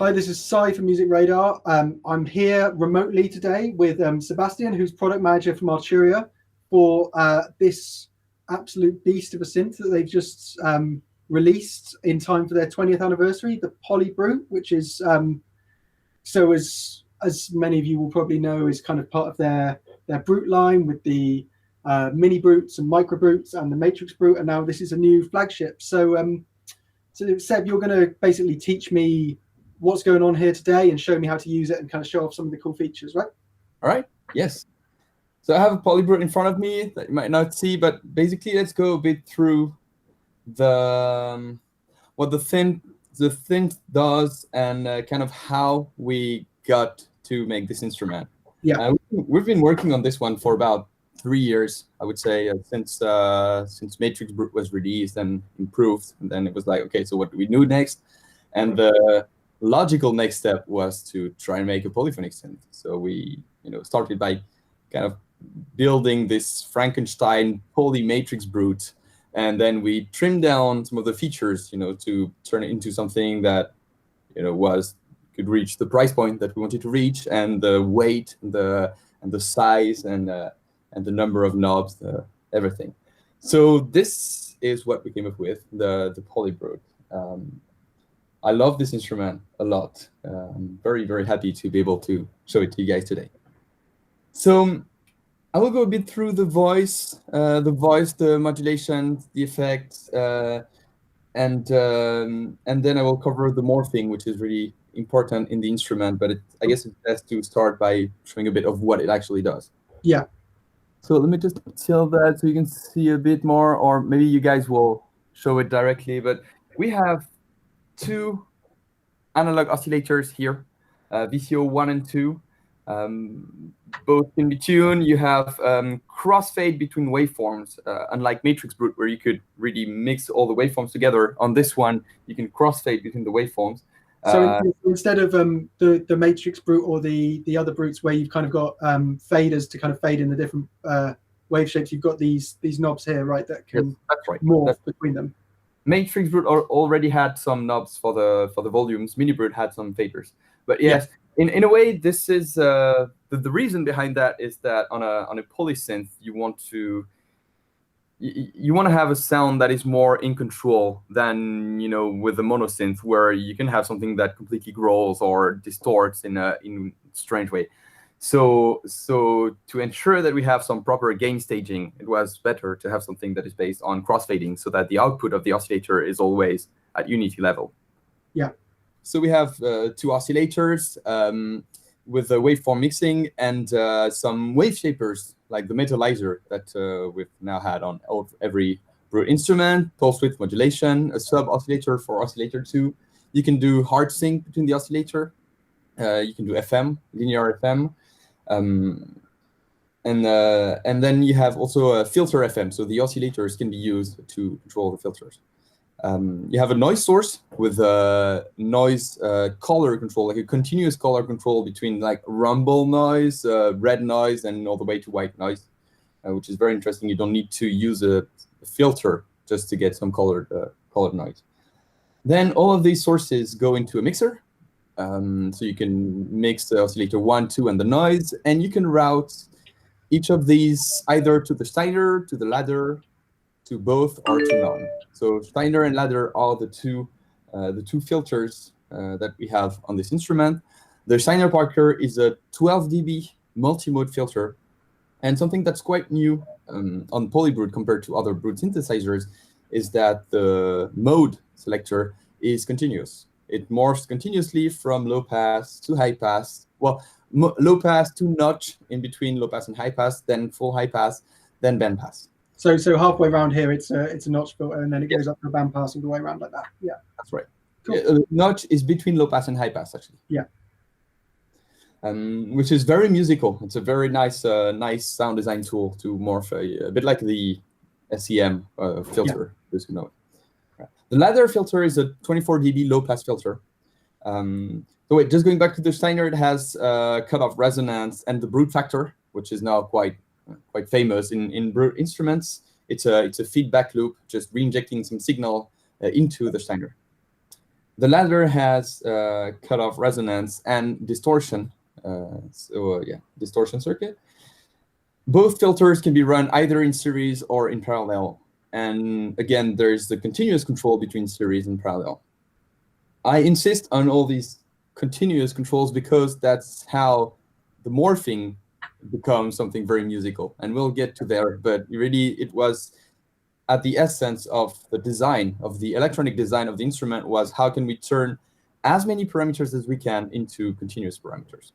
Hi, this is Sai from Music Radar. I'm here remotely today with Sébastien, who's product manager from Arturia, for this absolute beast of a synth that they've just released in time for their 20th anniversary, the PolyBrute, which is, so as many of you will probably know, is kind of part of their Brute line with the mini Brutes and micro Brutes and the Matrix Brute, and now this is a new flagship. So, so Seb, you're going to basically teach me what's going on here today and show me how to use it and kind of show off some of the cool features, right? All right, yes. So I have a PolyBrute in front of me that you might not see, but basically let's go a bit through the what the synth does and kind of how we got to make this instrument. Yeah. We've been working on this one for about 3 years, I would say, since Matrix Brute was released and improved. And then it was like, okay, so what do we do next? And the logical next step was to try and make a polyphonic synth. So we, started by kind of building this Frankenstein poly Matrix Brute, and then we trimmed down some of the features, to turn it into something that, could reach the price point that we wanted to reach, and the weight, and the size, and the number of knobs, everything. So this is what we came up with, the PolyBrute. I love this instrument a lot. I'm very, very happy to be able to show it to you guys today. So I will go a bit through the voice, the modulation, the effects, and then I will cover the morphing, which is really important in the instrument, but I guess it's best to start by showing a bit of what it actually does. Yeah. So let me just tilt that so you can see a bit more, or maybe you guys will show it directly, but we have 2 analog oscillators here, VCO 1 and 2. Both can be tuned. You have crossfade between waveforms, unlike Matrix Brute, where you could really mix all the waveforms together. On this one, you can crossfade between the waveforms. So instead of the Matrix Brute or the other Brutes where you've kind of got faders to kind of fade in the different wave shapes, you've got these knobs here, right, that can morph between them. Matrix Brute already had some knobs for the volumes. Mini Brute had some faders, but yes, in a way, this is the reason behind that is that on a polysynth you want to have a sound that is more in control than with the monosynth, where you can have something that completely growls or distorts in a strange way. So to ensure that we have some proper gain staging, it was better to have something that is based on crossfading, so that the output of the oscillator is always at unity level. Yeah. So we have 2 oscillators with the waveform mixing and some wave shapers like the metalizer that we've now had on every Brute instrument, pulse width modulation, a sub oscillator for oscillator 2. You can do hard sync between the oscillator. You can do FM, linear FM. And then you have also a filter FM, so the oscillators can be used to control the filters. You have a noise source with a noise color control, like a continuous color control between like rumble noise, red noise, and all the way to white noise, which is very interesting. You don't need to use a filter just to get some colored noise. Then all of these sources go into a mixer. So you can mix the oscillator 1, 2, and the noise, and you can route each of these either to the Steiner, to the ladder, to both, or to none. So Steiner and ladder are the two filters that we have on this instrument. The Steiner Parker is a 12 dB multi-mode filter, and something that's quite new on PolyBrute compared to other Brute synthesizers is that the mode selector is continuous. It morphs continuously from low pass to high pass. Well, low pass to notch in between low pass and high pass, then full high pass, then band pass. So halfway around here, it's a notch filter, and then it goes up to a band pass all the way around like that. Yeah, that's right. Cool. Notch is between low pass and high pass, actually. Yeah. Which is very musical. It's a very nice sound design tool to morph a bit like the SEM filter. Those who know it. The ladder filter is a 24 dB low pass filter. So wait, just going back to the Steiner, it has cutoff resonance and the Brute factor, which is now quite famous in Brute instruments. It's a feedback loop, just re-injecting some signal into the Steiner. The latter has cutoff resonance and distortion. Distortion circuit. Both filters can be run either in series or in parallel. And again, there's the continuous control between series and parallel. I insist on all these continuous controls because that's how the morphing becomes something very musical. And we'll get to there, but really it was at the essence of the design, of the electronic design of the instrument, was how can we turn as many parameters as we can into continuous parameters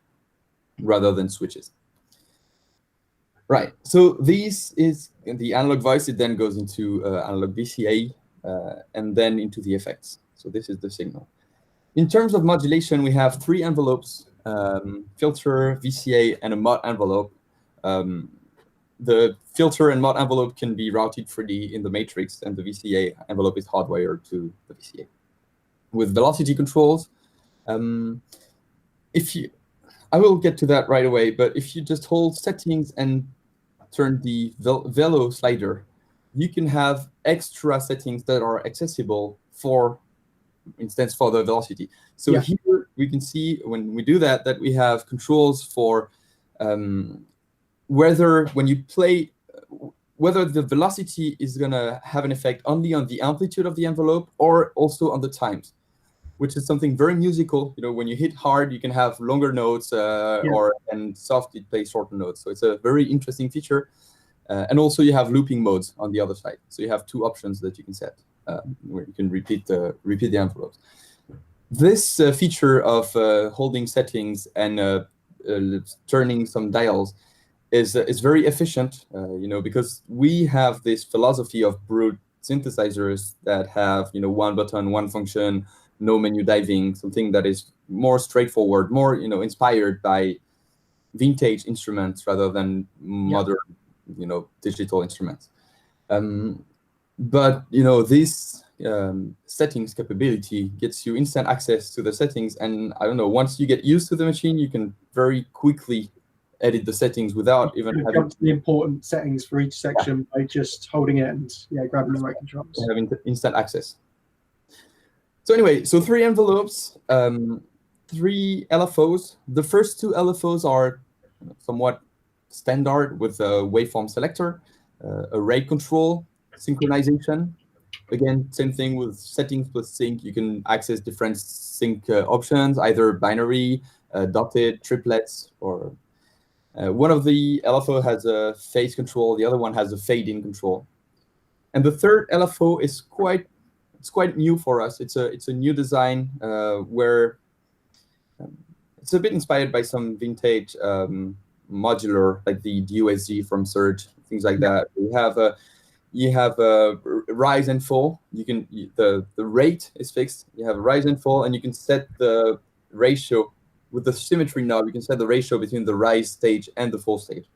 rather than switches. Right, so this is the analog voice. It then goes into analog VCA and then into the effects. So this is the signal. In terms of modulation, we have 3 envelopes, filter, VCA, and a mod envelope. The filter and mod envelope can be routed freely in the matrix, and the VCA envelope is hardwired to the VCA. With velocity controls, I will get to that right away, but if you just hold settings and turn the velo slider, you can have extra settings that are accessible for instance for the velocity. So here we can see when we do that we have controls for whether when you play, whether the velocity is gonna have an effect only on the amplitude of the envelope or also on the times, which is something very musical. You know, when you hit hard, you can have longer notes, and soft it plays shorter notes. So it's a very interesting feature. And also you have looping modes on the other side. So you have 2 options that you can set where you can repeat the envelopes. This feature of holding settings and turning some dials is very efficient, you know, because we have this philosophy of brute synthesizers that have, you know, 1 button, 1 function, no menu diving, something that is more straightforward, more, you know, inspired by vintage instruments rather than modern, you know, digital instruments. But, you know, this settings capability gets you instant access to the settings. And I don't know, once you get used to the machine, you can very quickly edit the settings without even having the important settings for each section by just holding it and grabbing the right controls. Having instant access. So anyway, so 3 envelopes, 3 LFOs. The first 2 LFOs are somewhat standard with a waveform selector, a rate control, synchronization. Again, same thing with settings plus sync. You can access different sync options, either binary, dotted, triplets, or one of the LFO has a phase control, the other one has a fade-in control. And the third LFO is quite new for us. It's a new design where it's a bit inspired by some vintage modular, like the DUSG from Surge, things like that. You have a rise and fall. You can the rate is fixed. You have a rise and fall, and you can set the ratio with the symmetry knob. You can set the ratio between the rise stage and the fall stage,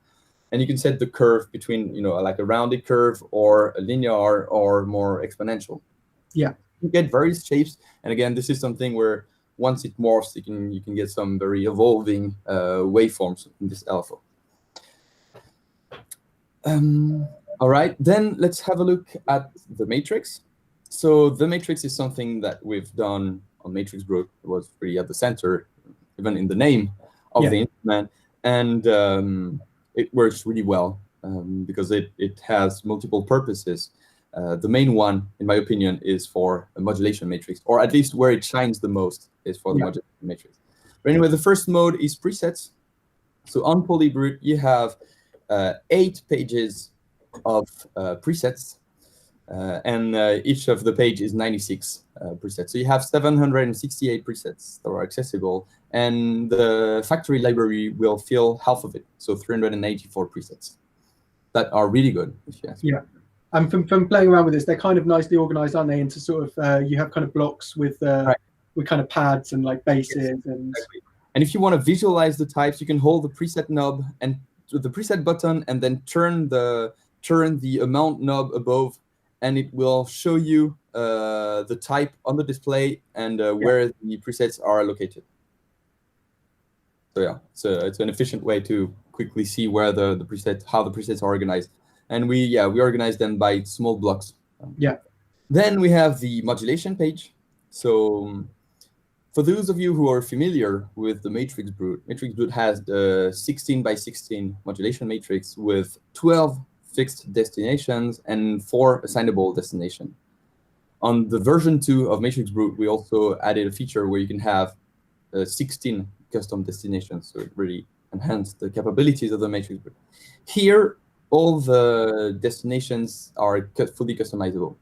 and you can set the curve between, you know, like a rounded curve or a linear or more exponential. Yeah, you get various shapes, and again, this is something where once it morphs, you can get some very evolving waveforms in this LFO. All right, then let's have a look at the matrix. So the matrix is something that we've done on Matrix Brute. It was really at the center, even in the name of the instrument, and it works really well because it has multiple purposes. The main one, in my opinion, is for a modulation matrix, or at least where it shines the most is for the modulation matrix. But anyway, the first mode is presets. So on PolyBrute, you have 8 pages of presets, and each of the page is 96 presets. So you have 768 presets that are accessible, and the factory library will fill half of it, so 384 presets that are really good, if you ask me. And from playing around with this, they're kind of nicely organized, aren't they? Into sort of you have kind of blocks with kind of pads and like bases and. Exactly. And if you want to visualize the types, you can hold the preset knob and the preset button, and then turn the amount knob above, and it will show you the type on the display and where the presets are located. So yeah, it's an efficient way to quickly see where how the presets are organized. And we organize them by small blocks. Then we have the modulation page. So For those of you who are familiar with the matrix brute has the 16 by 16 modulation matrix with 12 fixed destinations and 4 assignable destinations. On the version 2 of matrix brute, we also added a feature where you can have 16 custom destinations, so it really enhanced the capabilities of the matrix brute. Here, all the destinations are fully customizable.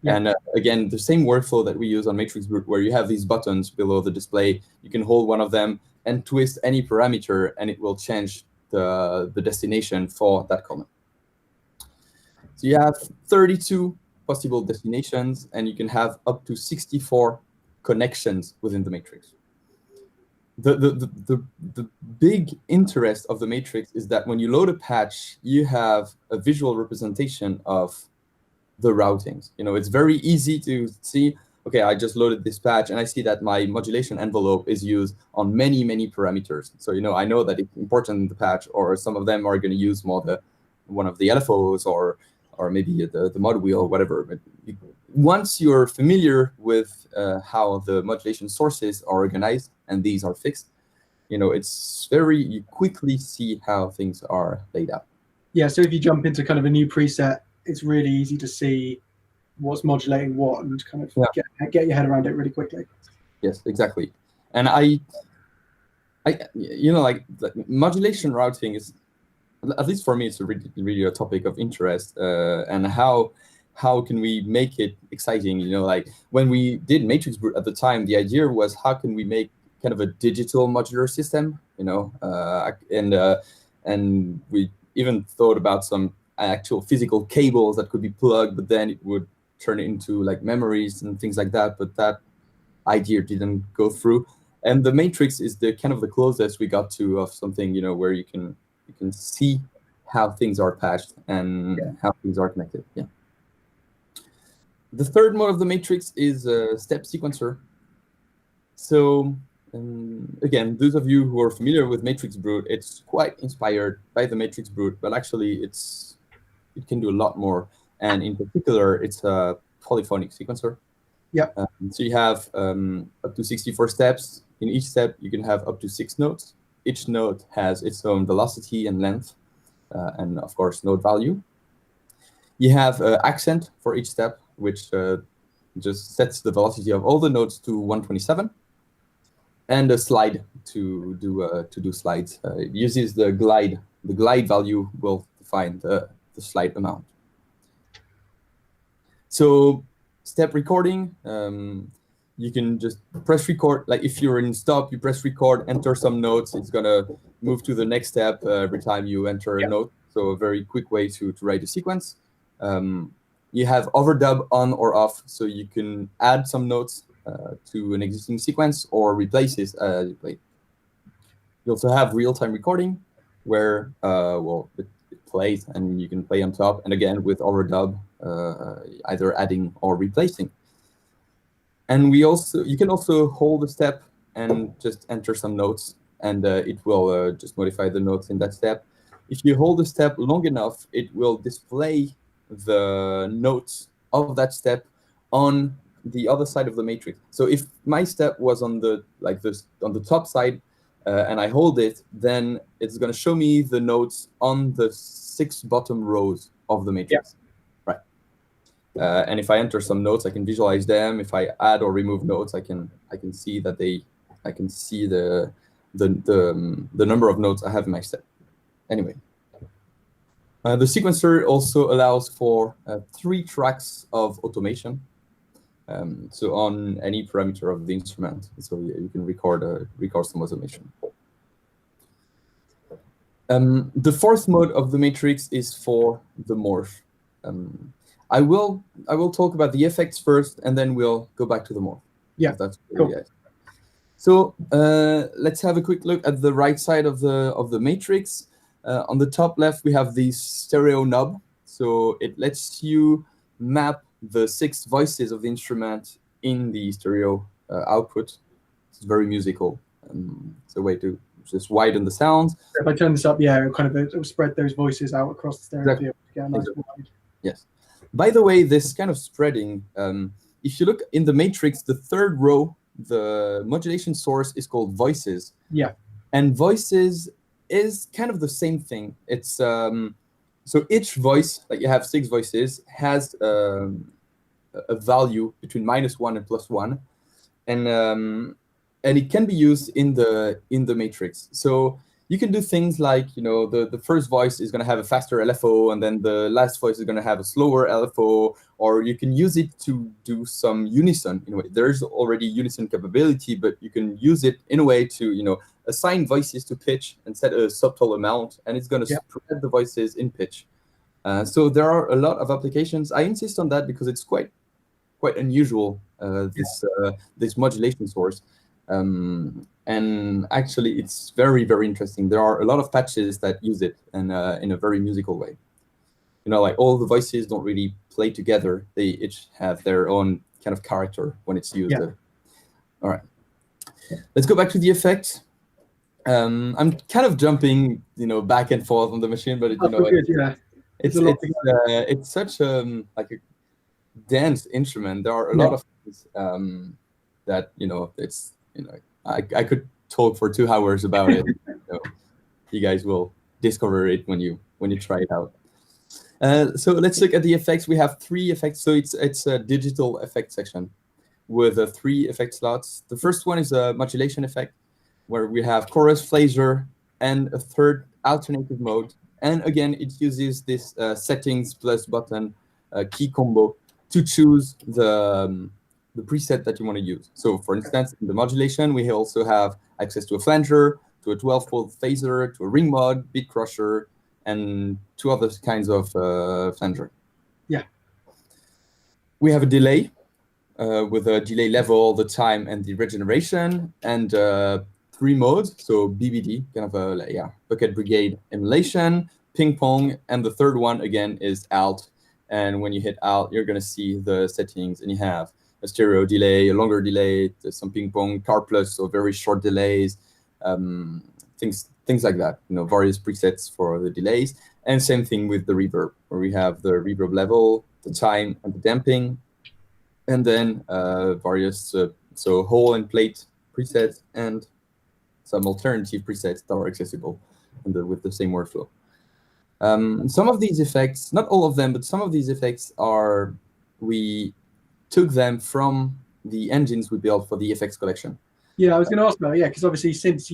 Yeah. And again, the same workflow that we use on matrix brute, where you have these buttons below the display, you can hold one of them and twist any parameter, and it will change the destination for that column. So you have 32 possible destinations, and you can have up to 64 connections within the matrix. The big interest of the matrix is that when you load a patch, you have a visual representation of the routings. You know, it's very easy to see, okay, I just loaded this patch and I see that my modulation envelope is used on many, many parameters. So, you know, I know that it's important in the patch, or some of them are going to use more one of the LFOs or maybe the mod wheel, whatever. But once you're familiar with how the modulation sources are organized and these are fixed, you know, you quickly see how things are laid out. Yeah, so if you jump into kind of a new preset, it's really easy to see what's modulating what and kind of get your head around it really quickly. Yes, exactly. And you know, like modulation routing is, at least for me, it's really a topic of interest. And how can we make it exciting? You know, like when we did matrix brute at the time, the idea was how can we make kind of a digital modular system? You know, and we even thought about some actual physical cables that could be plugged, but then it would turn it into like memories and things like that. But that idea didn't go through. And the matrix is the kind of the closest we got to of something, you know, where you can see how things are patched and how things are connected. Yeah. The third mode of the matrix is a step sequencer. So again, those of you who are familiar with matrix brute, it's quite inspired by the matrix brute, but actually it can do a lot more. And in particular, it's a polyphonic sequencer. Yeah. So you have up to 64 steps. In each step, you can have up to 6 notes. Each note has its own velocity and length, and of course, note value. You have accent for each step, which just sets the velocity of all the notes to 127, and a slide to do slides. It uses the glide. The glide value will define the slide amount. So step recording, you can just press record. Like if you're in stop, you press record, enter some notes. It's gonna move to the next step every time you enter a note. So a very quick way to write a sequence. You have overdub on or off, so you can add some notes to an existing sequence or replace it as you play. You also have real-time recording, where it plays and you can play on top, and again with overdub, either adding or replacing. And you can also hold a step and just enter some notes, and it will just modify the notes in that step. If you hold a step long enough, it will display the notes of that step on the other side of the matrix. So if my step was on the top side, and I hold it, then it's going to show me the notes on the 6 bottom rows of the matrix. Right. And if I enter some notes, I can visualize them. If I add or remove notes, I can see that I can see the number of notes I have in my step. Anyway, the sequencer also allows for 3 tracks of automation. So on any parameter of the instrument, so you can record some automation. The fourth mode of the matrix is for the morph. I will talk about the effects first, and then we'll go back to the morph. Yeah, that's cool. Guys. So let's have a quick look at the right side of the matrix. On the top left, we have the stereo knob. So it lets you map the 6 voices of the instrument in the stereo output. It's very musical. It's a way to just widen the sounds. If I turn this up, it'll spread those voices out across the stereo field to get a nice wide. Yes. By the way, this kind of spreading, if you look in the matrix, the 3rd row the modulation source is called voices. Yeah. And voices is kind of the same thing. It's so each voice, like you have 6 voices, has a value between -1 and +1, and it can be used in the matrix. So you can do things like, the first voice is going to have a faster LFO, and then the last voice is going to have a slower LFO, or you can use it to do some unison. In a way, there's already unison capability, but you can use it in a way to, assign voices to pitch and set a subtle amount, and it's going to spread the voices in pitch. So there are a lot of applications. I insist on that because it's quite unusual, this modulation source. And actually, it's very, very interesting. There are a lot of patches that use it in a very musical way. Like all the voices don't really play together. They each have their own kind of character when it's used. Yeah. All right. Let's go back to the effect. I'm kind of jumping, back and forth on the machine, but it's such like a dense instrument. There are a lot of things that it's I could talk for 2 hours about it. You guys will discover it when you try it out. So let's look at the effects. We have 3 effects. So it's a digital effect section with 3 effect slots. The first one is a modulation effect, where we have chorus, phaser, and a third alternative mode. And again, it uses this settings plus button key combo to choose the preset that you want to use. So for instance, in the modulation, we also have access to a flanger, to a 12-fold phaser, to a ring mod, beat crusher, and 2 other kinds of flanger. Yeah. We have a delay with a delay level, the time, and the regeneration, and 3 modes. So BBD, kind of a bucket brigade emulation, ping pong, and the third one again is alt. And when you hit alt, you're going to see the settings, and you have a stereo delay, a longer delay, some ping pong, car plus, so very short delays, things like that. Various presets for the delays, and same thing with the reverb, where we have the reverb level, the time, and the damping, and then various so hole and plate presets and some alternative presets that are accessible with the same workflow. Some of these effects, not all of them, but some of these effects we took them from the engines we built for the effects collection. Yeah, I was going to ask about because obviously since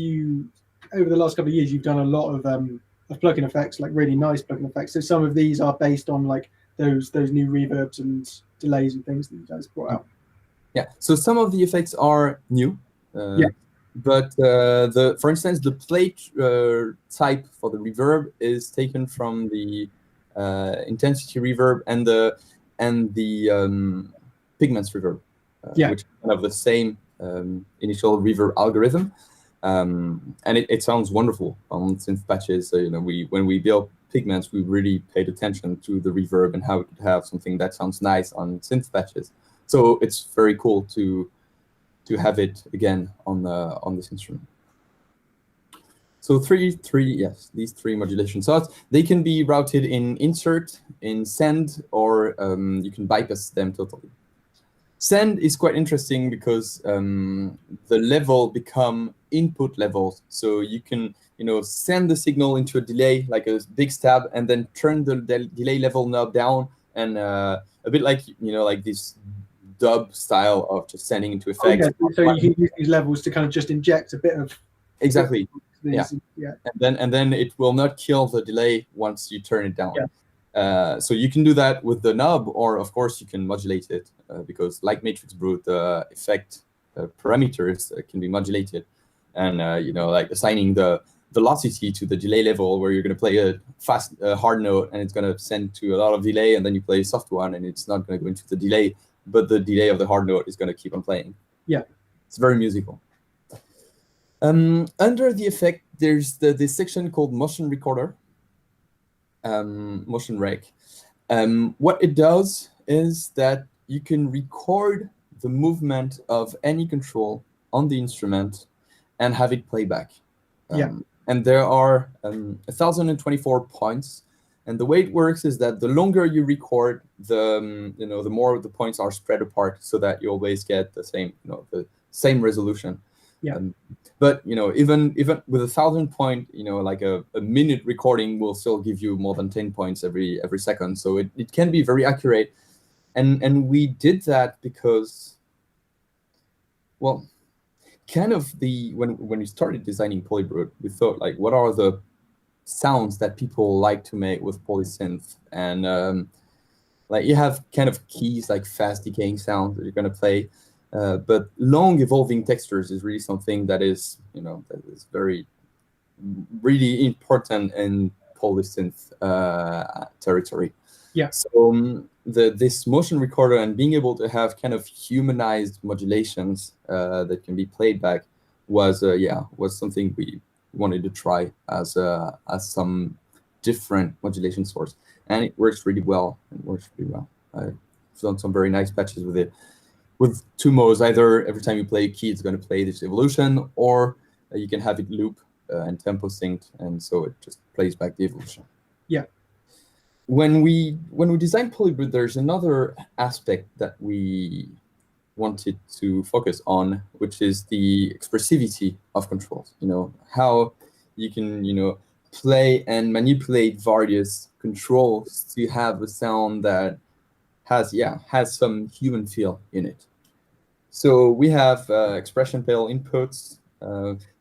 over the last couple of years, you've done a lot of plugin effects, like really nice plugin effects. So some of these are based on like those new reverbs and delays and things that you guys brought out. Yeah, so some of the effects are new. But for instance, the plate type for the reverb is taken from the intensity reverb and the pigments reverb, which is kind of the same initial reverb algorithm, and it sounds wonderful on synth patches. So when we built pigments, we really paid attention to the reverb and how it could have something that sounds nice on synth patches. So it's very cool to have it again on this instrument. So these 3 modulation slots, they can be routed in insert, in send, or you can bypass them totally. Send is quite interesting because the level become input levels. So you can send the signal into a delay, like a big stab, and then turn the delay level knob down, and a bit like like this dub style of just sending into effects. So you can use these levels to kind of just inject a bit of exactly. And then it will not kill the delay once you turn it down. So you can do that with the knob, or of course you can modulate it because like Matrix Brute, the effect parameters can be modulated, and like assigning the velocity to the delay level, where you're going to play a fast hard note and it's going to send to a lot of delay, and then you play a soft one and it's not going to go into the delay, but the delay of the hard note is going to keep on playing. Yeah, it's very musical. Under the effect, there's this section called motion recorder, motion rec. What it does is that you can record the movement of any control on the instrument and have it play back. And there are 1,024 points. And the way it works is that the longer you record, the more the points are spread apart, so that you always get the same, the same resolution. Yeah. But even with 1,000 point, like a minute recording will still give you more than 10 points every second. So it can be very accurate, and we did that because, well, kind of when we started designing PolyBrute, we thought like, what are the sounds that people like to make with polysynth? And like you have kind of keys like fast decaying sounds that you're going to play. But long evolving textures is really something that is, that is really important in polysynth territory. Yeah. So this motion recorder and being able to have kind of humanized modulations that can be played back was something we wanted to try as some different modulation source, and it works really well. I've done some very nice patches with it. With two modes, either every time you play a key, it's going to play this evolution, or you can have it loop and tempo synced, and so it just plays back the evolution. Yeah. When we designed PolyBrute, there's another aspect that we wanted to focus on, which is the expressivity of controls. How you can play and manipulate various controls to have a sound that has some human feel in it. So we have expression pedal inputs.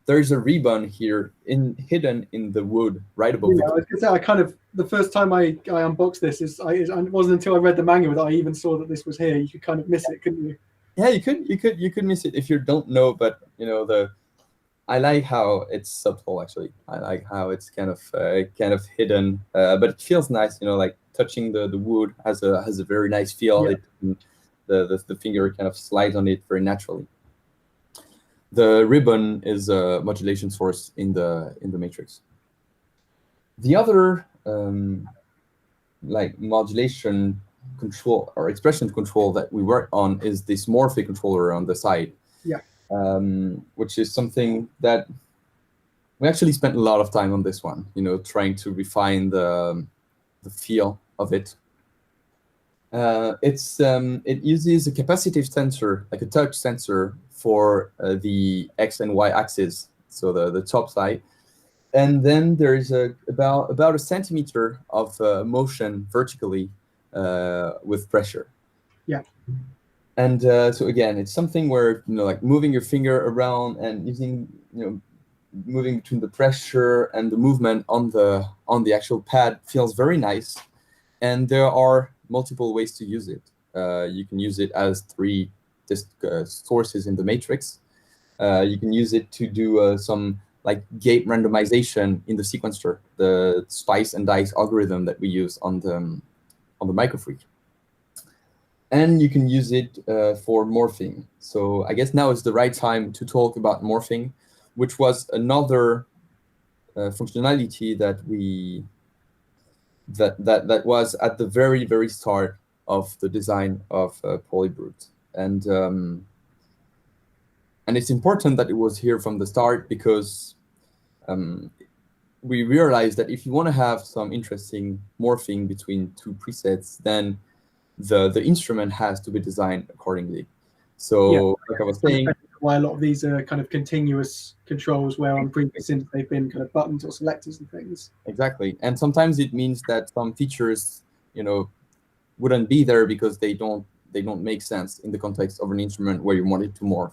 There's a ribbon here hidden in the wood right above. Yeah, I was gonna say, I kind of, the first time I unboxed this it wasn't until I read the manual that I even saw that this was here. You could kind of miss it, couldn't you? Yeah, you could miss it if you don't know, but I like how it's subtle. Actually, I like how it's kind of hidden, but it feels nice. Like touching the wood has a very nice feel. Yeah. The finger kind of slides on it very naturally. The ribbon is a modulation source in the matrix. The other like modulation control or expression control that we work on is this morphic controller on the side. Yeah. Which is something that we actually spent a lot of time on this one, trying to refine the feel of it. It uses a capacitive sensor, like a touch sensor, for the X and Y axis, so the top side. And then there is about a centimeter of motion vertically with pressure. Yeah. And so again, it's something where like moving your finger around and using moving between the pressure and the movement on the actual pad feels very nice. And there are multiple ways to use it. You can use it as three sources in the matrix. You can use it to do some like gate randomization in the sequencer, the spice and dice algorithm that we use on the microfreak. And you can use it for morphing. So I guess now is the right time to talk about morphing, which was another functionality that that was at the very, very start of the design of PolyBrute. And it's important that it was here from the start, because we realized that if you want to have some interesting morphing between two presets, then the instrument has to be designed accordingly. So like I was saying, why a lot of these are kind of continuous controls, where on previous synths they've been kind of buttons or selectors and things. Exactly. And sometimes it means that some features wouldn't be there because they don't make sense in the context of an instrument where you want it to morph.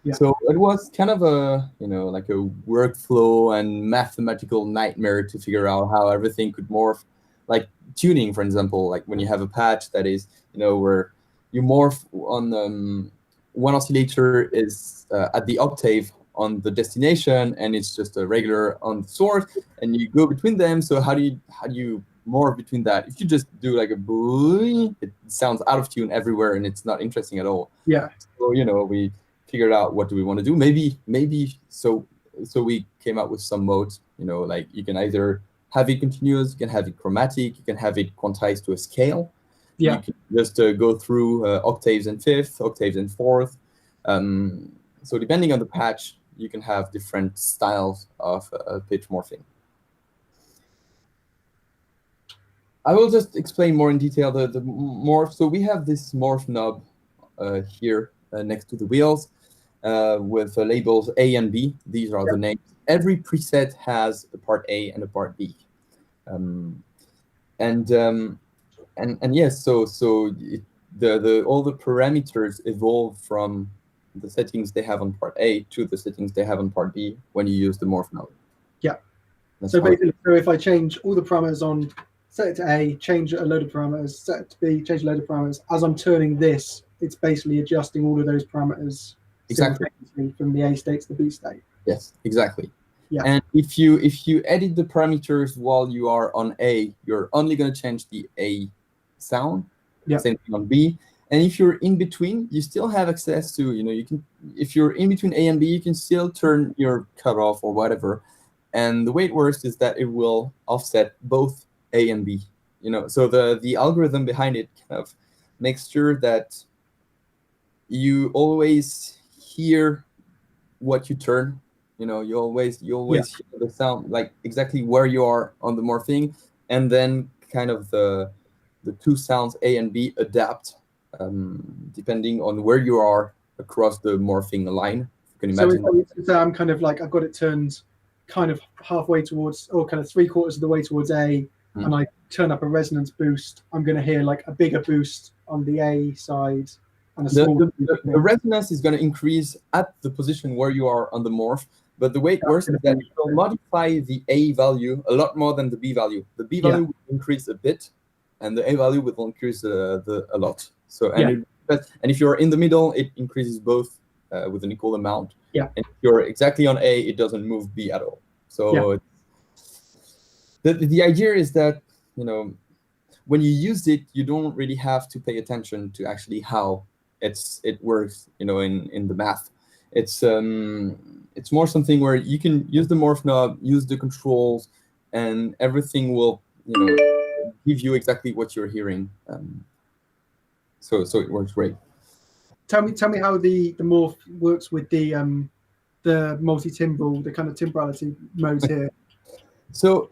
Yeah. So it was kind of a like a workflow and mathematical nightmare to figure out how everything could morph. Like tuning, for example, like when you have a patch that is where you morph on one oscillator is at the octave on the destination, and it's just a regular on the source, and you go between them. So how do you morph between that? If you just do like a boo, it sounds out of tune everywhere, and it's not interesting at all. Yeah. So we figured out what do we want to do. Maybe so we came up with some modes. Like you can either have it continuous, you can have it chromatic, you can have it quantized to a scale. Yeah. You can just go through octaves and fifth, octaves and fourth. So depending on the patch, you can have different styles of pitch morphing. I will just explain more in detail the morph. So we have this morph knob here next to the wheels. with the labels A and B. These are the names. Every preset has a part A and a part B. And yes, so all the parameters evolve from the settings they have on part A to the settings they have on part B when you use the morph node. Yeah. That's so basically, so if I change all the parameters on, set it to A, change a load of parameters, set it to B, change a load of parameters, as I'm turning this, it's basically adjusting all of those parameters simultaneously from the A state to the B state. Yes, exactly. Yeah. And if you edit the parameters while you are on A, you're only going to change the A sound. Yeah. Same thing on B. And if you're in between, you still have access to, you can, if you're in between A and B, you can still turn your cutoff or whatever. And the way it works is that it will offset both A and B. So the algorithm behind it kind of makes sure that you always hear what you turn. You always hear the sound, like exactly where you are on the morphing, and then kind of the two sounds A and B adapt depending on where you are across the morphing line. You can imagine. So I'm kind of like, I've got it turned kind of halfway towards, or kind of 3/4 of the way towards A, and I turn up a resonance boost, I'm going to hear like a bigger boost on the A side. And the resonance is going to increase at the position where you are on the morph, but the way it works is that it will modify the A value a lot more than the B value. The B value will increase a bit, and the A value will increase a lot. So and if you're in the middle, it increases both with an equal amount. Yeah. And if you're exactly on A, it doesn't move B at all. So the idea is that when you use it, you don't really have to pay attention to actually how it works. In the math, it's more something where you can use the morph knob, use the controls, and everything will give you exactly what you're hearing. So it works great. Tell me how the morph works with the multi-timbral, the kind of timbrality modes here. So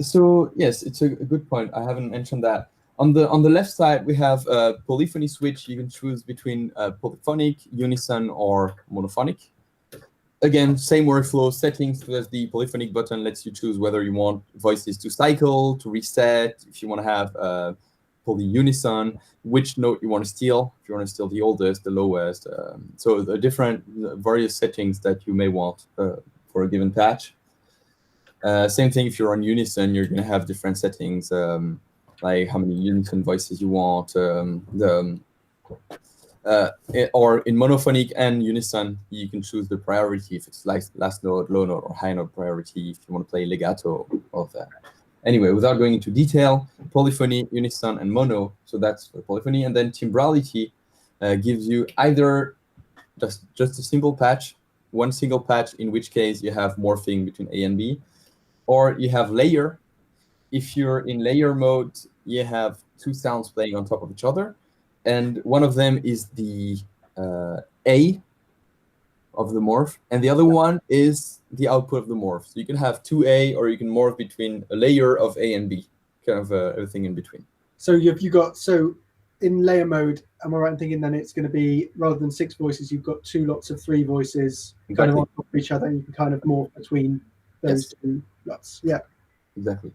yes, it's a good point. I haven't mentioned that. On the left side, we have a polyphony switch. You can choose between polyphonic, unison, or monophonic. Again, same workflow settings. There's the polyphonic button lets you choose whether you want voices to cycle, to reset, if you want to have polyunison, which note you want to steal, if you want to steal the oldest, the lowest. So the different various settings that you may want for a given patch. Same thing if you're on unison, you're going to have different settings, like how many unison voices you want, or in monophonic and unison, you can choose the priority if it's like last note, low note, or high note priority if you want to play legato, all of that. Anyway, without going into detail, polyphony, unison, and mono, so that's for polyphony. And then timbrality gives you either just a simple patch, one single patch, in which case you have morphing between A and B, or you have layer. If you're in layer mode, you have two sounds playing on top of each other. And one of them is the A of the morph, and the other one is the output of the morph. So you can have 2A, or you can morph between a layer of A and B, kind of everything in between. So you've got, so in layer mode, am I right in thinking then it's going to be, rather than 6 voices, you've got 2 lots of 3 voices kind of on top of each other, and you can kind of morph between those 2 lots. Yeah. Exactly.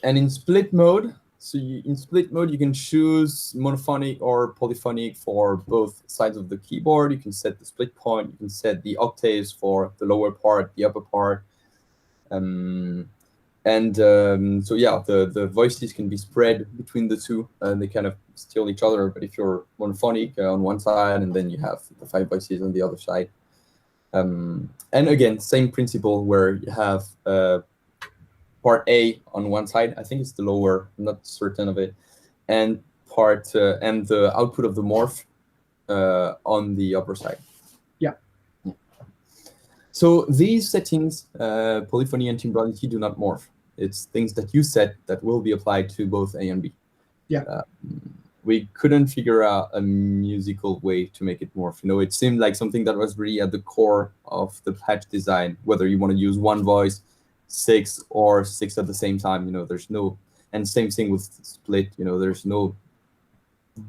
And in split mode, in split mode, you can choose monophonic or polyphonic for both sides of the keyboard. You can set the split point. You can set the octaves for the lower part, the upper part. So yeah, the voices can be spread between the two, and they kind of steal each other. But if you're monophonic on one side, and then you have the 5 voices on the other side. And again, same principle where you have part A on one side, I think it's the lower, I'm not certain of it, and and the output of the morph on the upper side. Yeah. So these settings, polyphony and timbrality, do not morph. It's things that you set that will be applied to both A and B. Yeah. We couldn't figure out a musical way to make it morph. It seemed like something that was really at the core of the patch design, whether you want to use one voice, 6 or 6 at the same time. There's no, and same thing with split. There's no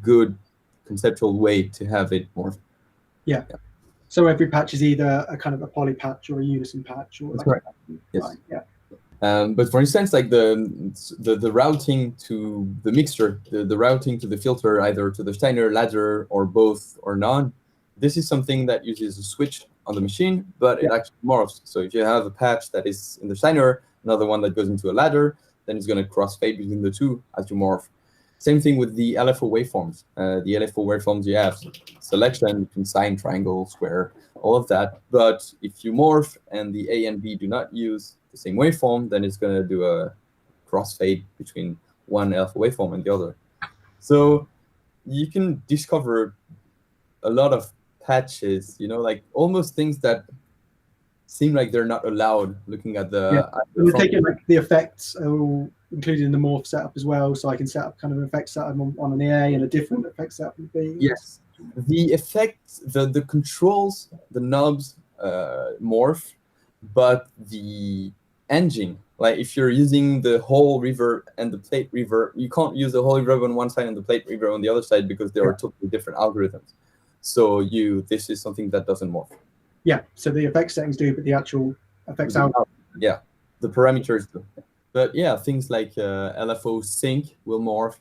good conceptual way to have it morph. Yeah. So every patch is either a kind of a poly patch or a unison patch, or That's like correct. Yes. Right, yeah. But for instance, like the routing to the mixture, the routing to the filter, either to the Steiner ladder or both or none, this is something that uses a switch on the machine, but it actually morphs. So if you have a patch that is in the Steiner, another one that goes into a ladder, then it's going to crossfade between the two as you morph. Same thing with the LFO waveforms. The LFO waveforms you have selection between sine, triangle, square, all of that. But if you morph and the A and B do not use the same waveform, then it's going to do a crossfade between one LFO waveform and the other. So you can discover a lot of patches, like almost things that seem like they're not allowed looking at the... We're taking like the effects are all included in the morph setup as well, so I can set up kind of an effect setup on an A and a different effect setup on B. Yes. The effects, the controls, the knobs morph, but the engine, like if you're using the whole reverb and the plate reverb, you can't use the whole reverb on one side and the plate reverb on the other side because they are totally different algorithms. So this is something that doesn't morph. Yeah, so the effect settings do, but the actual effects out. Yeah, the parameters do. But yeah, things like LFO sync will morph.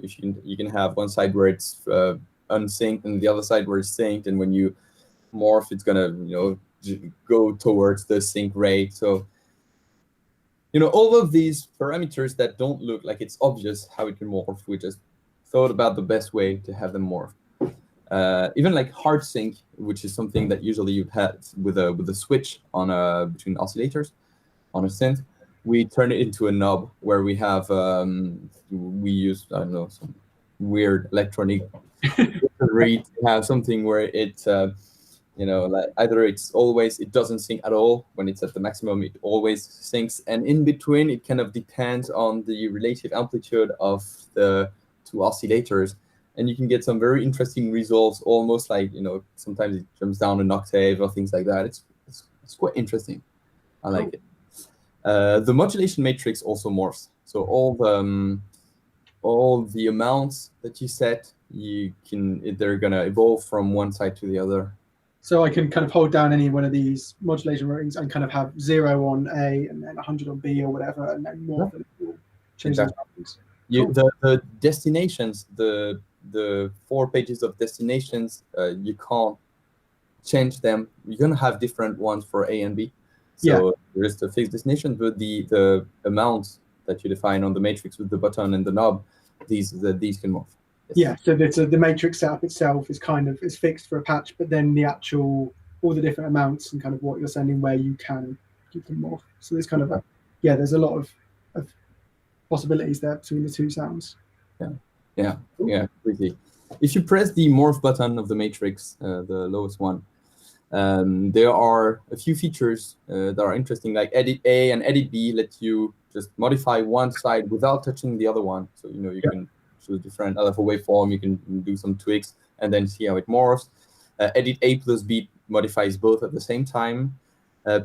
If you can have one side where it's unsynced and the other side where it's synced, and when you morph, it's gonna go towards the sync rate. So all of these parameters that don't look like it's obvious how it can morph, we just thought about the best way to have them morph. Even like hard sync, which is something that usually you've had with a switch on between oscillators on a synth, we turn it into a knob where we have we use, I don't know, some weird electronic read to have something where it like either it doesn't sync at all. When it's at the maximum, it always syncs, and in between it kind of depends on the relative amplitude of the two oscillators. And you can get some very interesting results, almost like, sometimes it jumps down an octave or things like that. It's quite interesting. I like it. The modulation matrix also morphs. So all the amounts that you set, they're gonna evolve from one side to the other. So I can kind of hold down any one of these modulation rings and kind of have 0 on A and then 100 on B or whatever, and then morph it. Exactly. The destinations, the 4 pages of destinations, you can't change them. You're gonna have different ones for A and B. So there is the fixed destination, but the amounts that you define on the matrix with the button and the knob, these can morph. Yes. Yeah. So the matrix setup itself is fixed for a patch, but then the actual all the different amounts and kind of what you're sending where you can morph. So there's kind of there's a lot of possibilities there between the two sounds. Yeah, completely. If you press the morph button of the matrix, the lowest one, there are a few features that are interesting, like edit A and edit B let you just modify one side without touching the other one. So you can choose different LFO waveform, you can do some tweaks and then see how it morphs. Edit A plus B modifies both at the same time.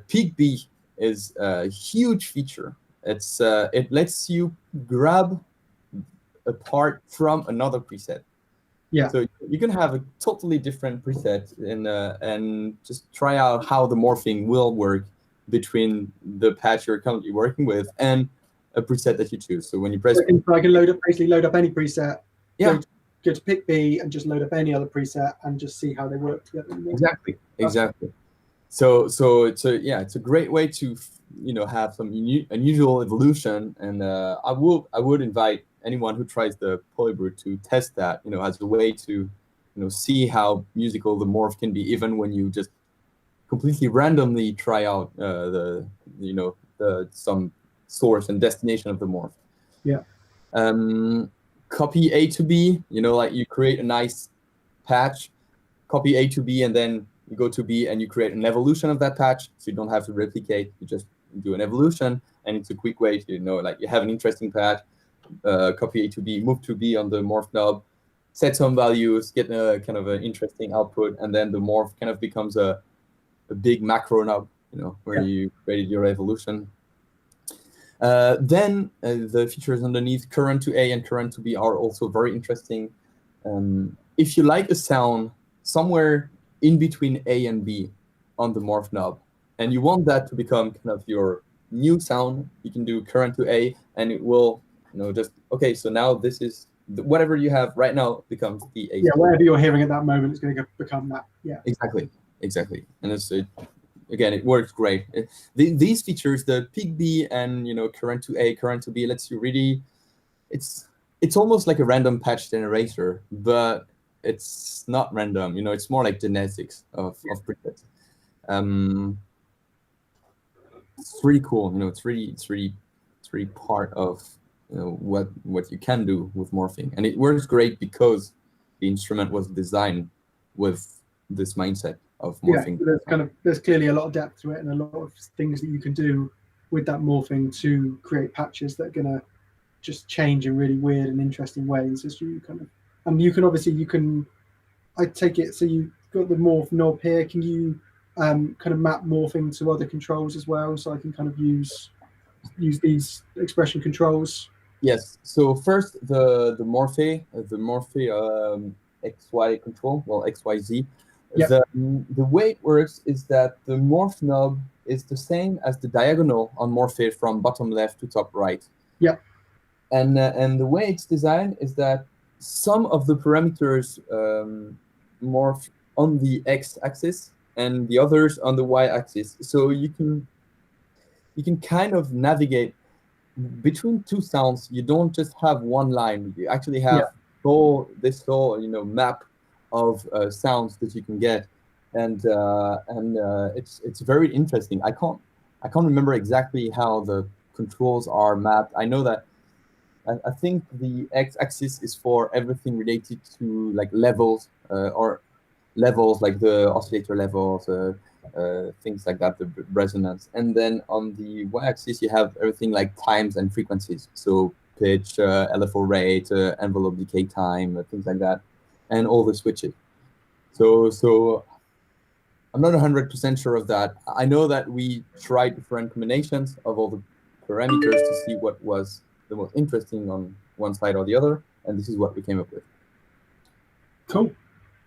Pick B is a huge feature. It lets you grab a part from another preset. Yeah. So you can have a totally different preset and just try out how the morphing will work between the patch you're currently working with and a preset that you choose. So when you press, I can load up any preset. Yeah. Go to pick B and just load up any other preset and just see how they work together. Exactly. So it's a great way to have some unusual evolution, and I would invite anyone who tries the PolyBrute to test that, as a way to, see how musical the morph can be, even when you just completely randomly try out some source and destination of the morph. Yeah. Copy A to B, like you create a nice patch, copy A to B, and then you go to B and you create an evolution of that patch, so you don't have to replicate. You just do an evolution, and it's a quick way to, like you have an interesting patch, copy A to B, move to B on the morph knob, set some values, get a kind of an interesting output, and then the morph kind of becomes a big macro knob, where you created your evolution. Then the features underneath, current to A and current to B, are also very interesting. If you like a sound somewhere in between A and B on the morph knob, and you want that to become kind of your new sound. You can do current to A, and it will, just okay. So now this is whatever you have right now becomes the A. Yeah, whatever you're hearing at that moment is going to become that. Yeah. Exactly. And again, it works great. These features, the peak B and current to A, current to B, lets you really. It's almost like a random patch generator, but it's not random. It's more like genetics of presets. It's really cool. It's really part of what you can do with morphing, and it works great because the instrument was designed with this mindset of morphing. Yeah, there's clearly a lot of depth to it, and a lot of things that you can do with that morphing to create patches that are going to just change in really weird and interesting ways as you I take it, so you've got the morph knob here. Can you kind of map morphing to other controls as well, so I can kind of use these expression controls? Yes. So first, the morphe XY control, well, XYZ. Yep. The way it works is that the morph knob is the same as the diagonal on morphe from bottom left to top right. Yeah. And the way it's designed is that some of the parameters morph on the x-axis and the others on the y-axis. So you can kind of navigate between two sounds. You don't just have one line. You actually have this whole map of sounds that you can get, and it's very interesting. I can't remember exactly how the controls are mapped. I know that I think the x-axis is for everything related to like levels or levels like the oscillator levels, things like that, the resonance. And then on the y-axis, you have everything like times and frequencies. So pitch, LFO rate, envelope decay time, things like that, and all the switches. So I'm not 100% sure of that. I know that we tried different combinations of all the parameters to see what was the most interesting on one side or the other, and this is what we came up with. Cool.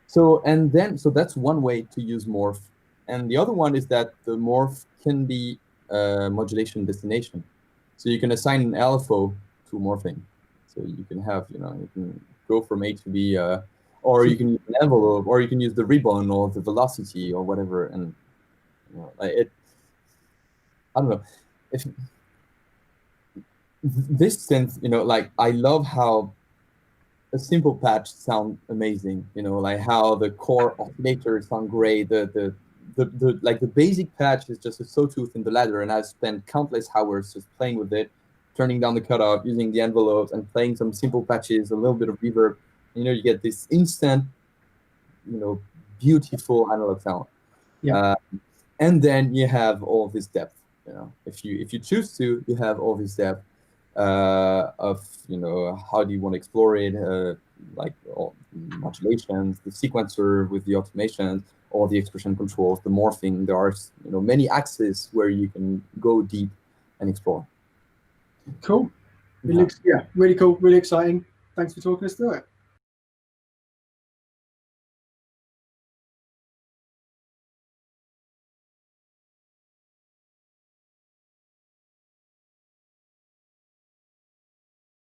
So that's one way to use morph, and the other one is that the morph can be modulation destination. So you can assign an LFO to morphing. So you can have, you can go from A to B, or you can use an envelope, or you can use the ribbon or the velocity or whatever. And I don't know if this synth, like I love how a simple patch sounds amazing. Like how the core oscillator sound great. The basic patch is just a sawtooth in the ladder, and I've spent countless hours just playing with it, turning down the cutoff, using the envelopes, and playing some simple patches, a little bit of reverb. You get this instant, beautiful analog sound. Yeah. And then you have all this depth. If you choose to, you have all this depth of how do you want to explore it, like all modulations, the sequencer with the automation, all the expression controls, the morphing. There are many axes where you can go deep and explore. Cool. It looks really cool, really exciting. Thanks for talking us through it.